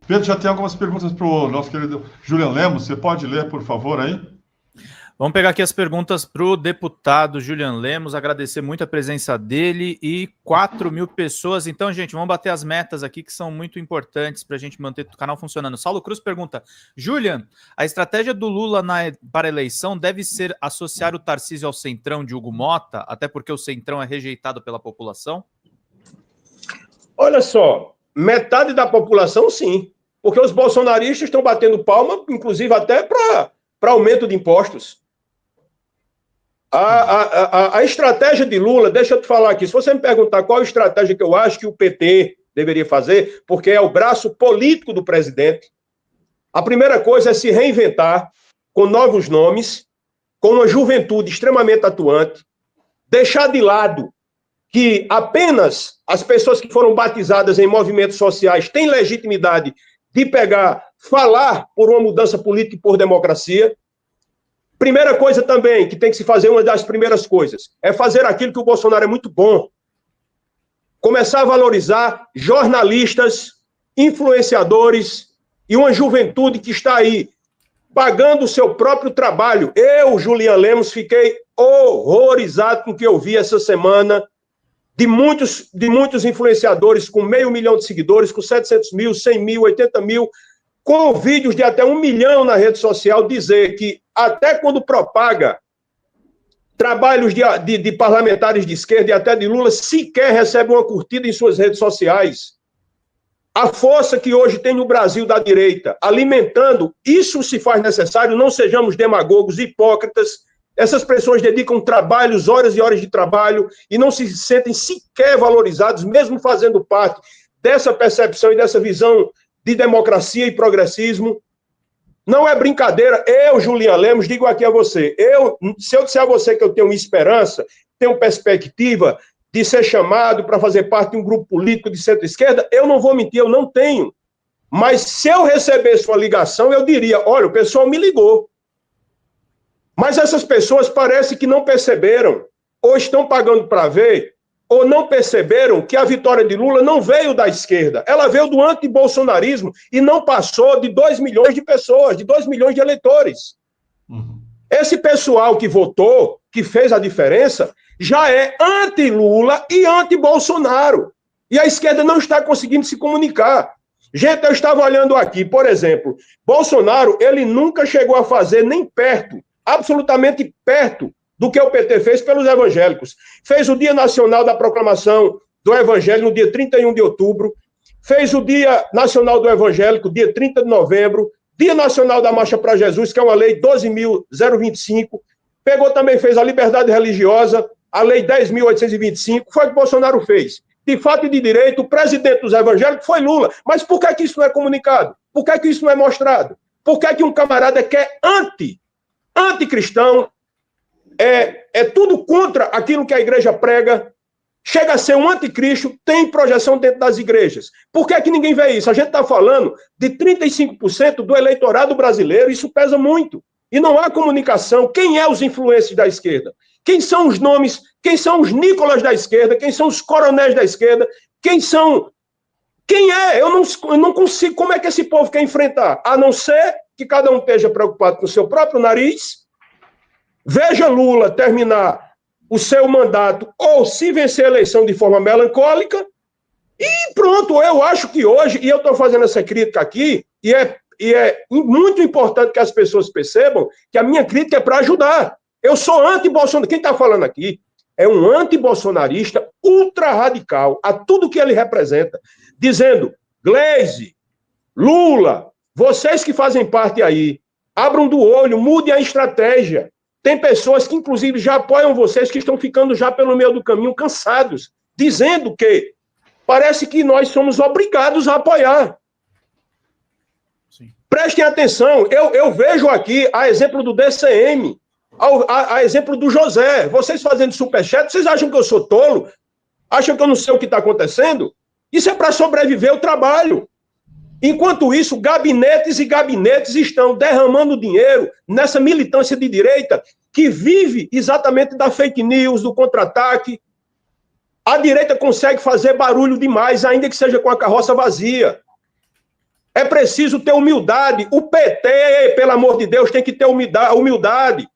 Pedro, já tem algumas perguntas para o nosso querido Julian Lemos. Você pode ler, por favor, aí? Vamos pegar aqui as perguntas para o deputado Julian Lemos, agradecer muito a presença dele e 4.000 pessoas. Então, gente, vamos bater as metas aqui que são muito importantes para a gente manter o canal funcionando. Saulo Cruz pergunta, Julian, a estratégia do Lula para a eleição deve ser associar o Tarcísio ao Centrão de Hugo Mota, até porque o Centrão é rejeitado pela população? Olha só, metade da população sim, porque os bolsonaristas estão batendo palma, inclusive até para aumento de impostos. A estratégia de Lula, deixa eu te falar aqui, se você me perguntar qual a estratégia que eu acho que o PT deveria fazer, porque é o braço político do presidente, a primeira coisa é se reinventar com novos nomes, com uma juventude extremamente atuante, deixar de lado que apenas as pessoas que foram batizadas em movimentos sociais têm legitimidade de falar por uma mudança política e por democracia. Primeira coisa também, que tem que se fazer, uma das primeiras coisas, é fazer aquilo que o Bolsonaro é muito bom. Começar a valorizar jornalistas, influenciadores e uma juventude que está aí pagando o seu próprio trabalho. Eu, Julian Lemos, fiquei horrorizado com o que eu vi essa semana de muitos influenciadores com 500 mil de seguidores, com 700 mil, 100 mil, 80 mil, com vídeos de até 1 milhão na rede social, dizer que até quando propaga trabalhos de parlamentares de esquerda e até de Lula, sequer recebe uma curtida em suas redes sociais. A força que hoje tem no Brasil da direita, alimentando, isso se faz necessário, não sejamos demagogos, hipócritas. Essas pessoas dedicam trabalhos, horas e horas de trabalho, e não se sentem sequer valorizados, mesmo fazendo parte dessa percepção e dessa visão de democracia e progressismo. Não é brincadeira. Eu, Julian Lemos, digo aqui a você, se eu disser a você que eu tenho esperança, tenho perspectiva de ser chamado para fazer parte de um grupo político de centro-esquerda, eu não vou mentir, eu não tenho. Mas se eu recebesse uma ligação, eu diria, olha, o pessoal me ligou. Mas essas pessoas parece que não perceberam, ou estão pagando para ver, ou não perceberam que a vitória de Lula não veio da esquerda, ela veio do antibolsonarismo e não passou de 2 milhões de pessoas, de 2 milhões de eleitores. Esse pessoal que votou, que fez a diferença, já é anti-Lula e anti-Bolsonaro. E a esquerda não está conseguindo se comunicar. Gente, eu estava olhando aqui, por exemplo, Bolsonaro, ele nunca chegou a fazer nem perto, absolutamente perto, do que o PT fez pelos evangélicos. Fez o Dia Nacional da Proclamação do Evangelho no dia 31 de outubro, fez o Dia Nacional do Evangélico, dia 30 de novembro, Dia Nacional da Marcha para Jesus, que é uma lei 12.025, fez a liberdade religiosa, a lei 10.825, foi o que Bolsonaro fez. De fato e de direito, o presidente dos evangélicos foi Lula. Mas por que isso não é comunicado? Por que isso não é mostrado? Por que um camarada que é anticristão, é tudo contra aquilo que a igreja prega, chega a ser um anticristo, tem projeção dentro das igrejas? Por que ninguém vê isso? A gente está falando de 35% do eleitorado brasileiro, isso pesa muito. E não há comunicação. Quem é os influencers da esquerda? Quem são os nomes? Quem são os Nicolas da esquerda? Quem são os coronéis da esquerda? Quem é? Eu não consigo. Como é que esse povo quer enfrentar? A não ser que cada um esteja preocupado com o seu próprio nariz, veja Lula terminar o seu mandato ou se vencer a eleição de forma melancólica e pronto. Eu acho que hoje, e eu estou fazendo essa crítica aqui, e é muito importante que as pessoas percebam que a minha crítica é para ajudar. Eu sou anti-Bolsonaro. Quem está falando aqui é um anti-bolsonarista ultra-radical a tudo que ele representa, dizendo, Gleisi, Lula, vocês que fazem parte aí, abram do olho, mudem a estratégia. Tem pessoas que, inclusive, já apoiam vocês, que estão ficando já pelo meio do caminho cansados, dizendo que parece que nós somos obrigados a apoiar. Sim. Prestem atenção, eu vejo aqui, a exemplo do DCM, a exemplo do José, vocês fazendo superchat, vocês acham que eu sou tolo? Acham que eu não sei o que está acontecendo? Isso é para sobreviver o trabalho. Enquanto isso, gabinetes e gabinetes estão derramando dinheiro nessa militância de direita que vive exatamente da fake news, do contra-ataque. A direita consegue fazer barulho demais, ainda que seja com a carroça vazia. É preciso ter humildade. O PT, pelo amor de Deus, tem que ter humildade.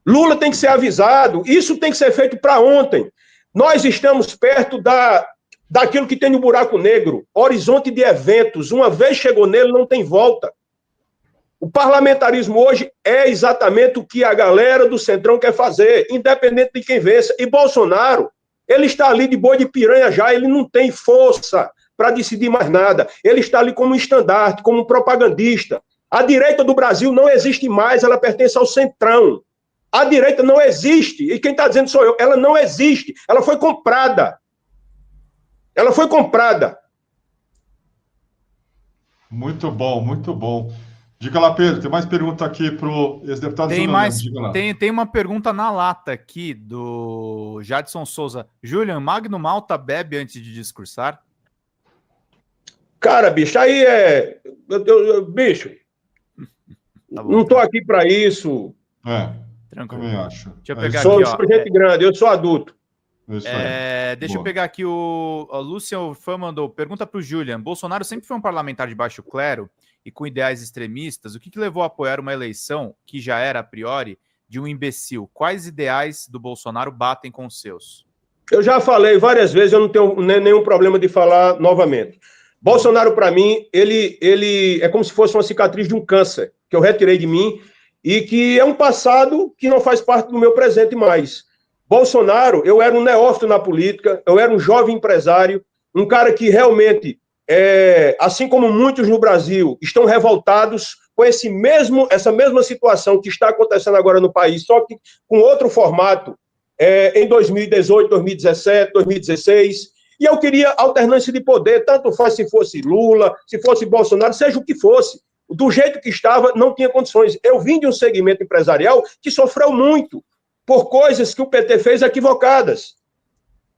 Lula tem que ser avisado. Isso tem que ser feito para ontem. Nós estamos perto daquilo que tem no buraco negro. Horizonte de eventos. Uma vez chegou nele, não tem volta. O parlamentarismo hoje é exatamente o que a galera do Centrão quer fazer, independente de quem vença. E Bolsonaro, ele está ali de boi de piranha já, ele não tem força para decidir mais nada. Ele está ali como um estandarte, como um propagandista. A direita do Brasil não existe mais, ela pertence ao Centrão. A direita não existe, e quem está dizendo sou eu, ela não existe, ela foi comprada. Ela foi comprada. Muito bom, muito bom. Diga lá, Pedro, tem mais pergunta aqui para o ex-deputado Julian Lemos. Diga lá. Tem uma pergunta na lata aqui do Jadson Souza. Julian, Magno Malta bebe antes de discursar? Cara, bicho, aí bicho, tá bom, não tô aqui para isso. Tranquilo. Também acho. Deixa eu pegar Sou aqui, ó. gente grande, eu sou adulto. Deixa eu pegar aqui o Lucian Fã mandou. Pergunta para o Julian. Bolsonaro sempre foi um parlamentar de baixo clero e com ideais extremistas. O que levou a apoiar uma eleição que já era, a priori, de um imbecil? Quais ideais do Bolsonaro batem com os seus? Eu já falei várias vezes, eu não tenho nenhum problema de falar novamente. Bolsonaro, para mim, ele é como se fosse uma cicatriz de um câncer que eu retirei de mim e que é um passado que não faz parte do meu presente mais. Bolsonaro, eu era um neófito na política, eu era um jovem empresário, um cara que realmente, assim como muitos no Brasil, estão revoltados com essa mesma situação que está acontecendo agora no país, só que com outro formato, em 2018, 2017, 2016, e eu queria alternância de poder, tanto faz se fosse Lula, se fosse Bolsonaro, seja o que fosse. Do jeito que estava, não tinha condições. Eu vim de um segmento empresarial que sofreu muito por coisas que o PT fez equivocadas.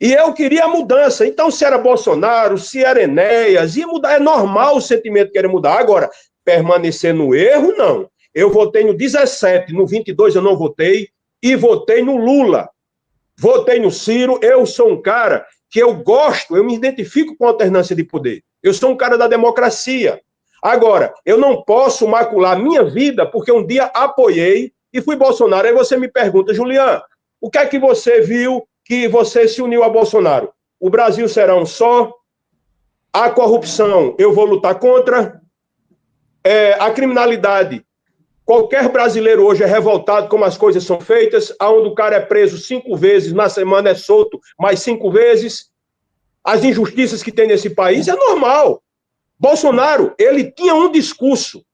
E eu queria a mudança. Então, se era Bolsonaro, se era Enéas, ia mudar. É normal o sentimento querer mudar. Agora, permanecer no erro, não. Eu votei no 17, no 22 eu não votei, e votei no Lula. Votei no Ciro. Eu sou um cara que eu gosto, eu me identifico com a alternância de poder. Eu sou um cara da democracia. Agora, eu não posso macular minha vida porque um dia apoiei e fui Bolsonaro. Aí você me pergunta, Julian, o que é que você viu que você se uniu a Bolsonaro? O Brasil será um só, a corrupção eu vou lutar contra, a criminalidade. Qualquer brasileiro hoje é revoltado como as coisas são feitas, onde o cara é preso 5 vezes, na semana é solto mais 5 vezes. As injustiças que tem nesse país é normal. Bolsonaro, ele tinha um discurso.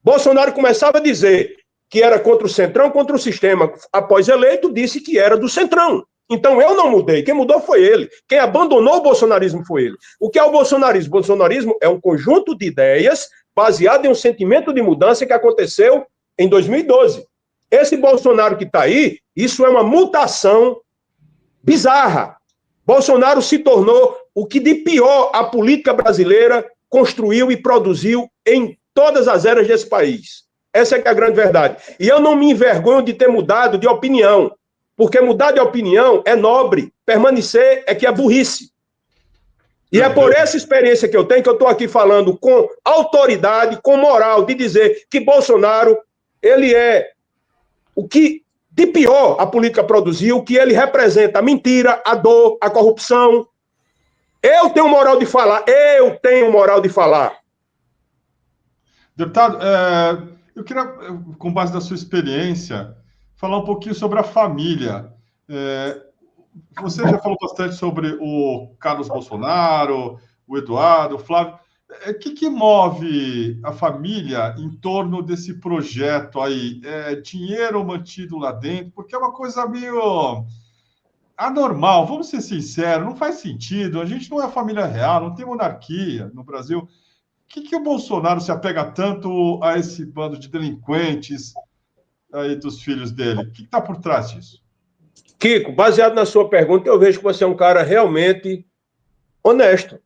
Bolsonaro começava a dizer que era contra o Centrão, contra o sistema. Após eleito, disse que era do Centrão. Então eu não mudei. Quem mudou foi ele. Quem abandonou o bolsonarismo foi ele. O que é o bolsonarismo? O bolsonarismo é um conjunto de ideias baseado em um sentimento de mudança que aconteceu em 2012. Esse Bolsonaro que está aí, isso é uma mutação bizarra. Bolsonaro se tornou o que de pior a política brasileira construiu e produziu em todas as eras desse país. Essa é que é a grande verdade. E eu não me envergonho de ter mudado de opinião, porque mudar de opinião é nobre, permanecer é que é burrice. E é por essa experiência que eu tenho que eu estou aqui falando com autoridade, com moral, de dizer que Bolsonaro, ele é o que de pior a política produziu, o que ele representa, a mentira, a dor, a corrupção. Eu tenho moral de falar, Deputado, eu queria, com base na sua experiência, falar um pouquinho sobre a família. Você já falou bastante sobre o Carlos Bolsonaro, o Eduardo, o Flávio. O que move a família em torno desse projeto aí? É dinheiro mantido lá dentro? Porque é uma coisa meio anormal, vamos ser sinceros, não faz sentido. A gente não é família real, não tem monarquia no Brasil. O que o Bolsonaro se apega tanto a esse bando de delinquentes aí dos filhos dele? O que está por trás disso? Kiko, baseado na sua pergunta, eu vejo que você é um cara realmente honesto.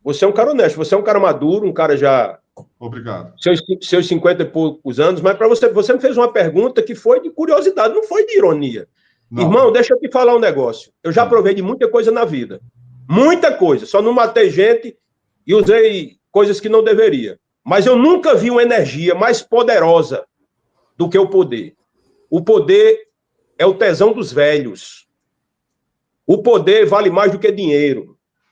Você é um cara honesto, você é um cara maduro, um cara já... Obrigado. Seus 50 e poucos anos, mas para você me fez uma pergunta que foi de curiosidade, não foi de ironia. Não. Irmão, deixa eu te falar um negócio. Eu já provei de muita coisa na vida. Muita coisa. Só não matei gente e usei coisas que não deveria. Mas eu nunca vi uma energia mais poderosa do que o poder. O poder é o tesão dos velhos. O poder vale mais do que dinheiro.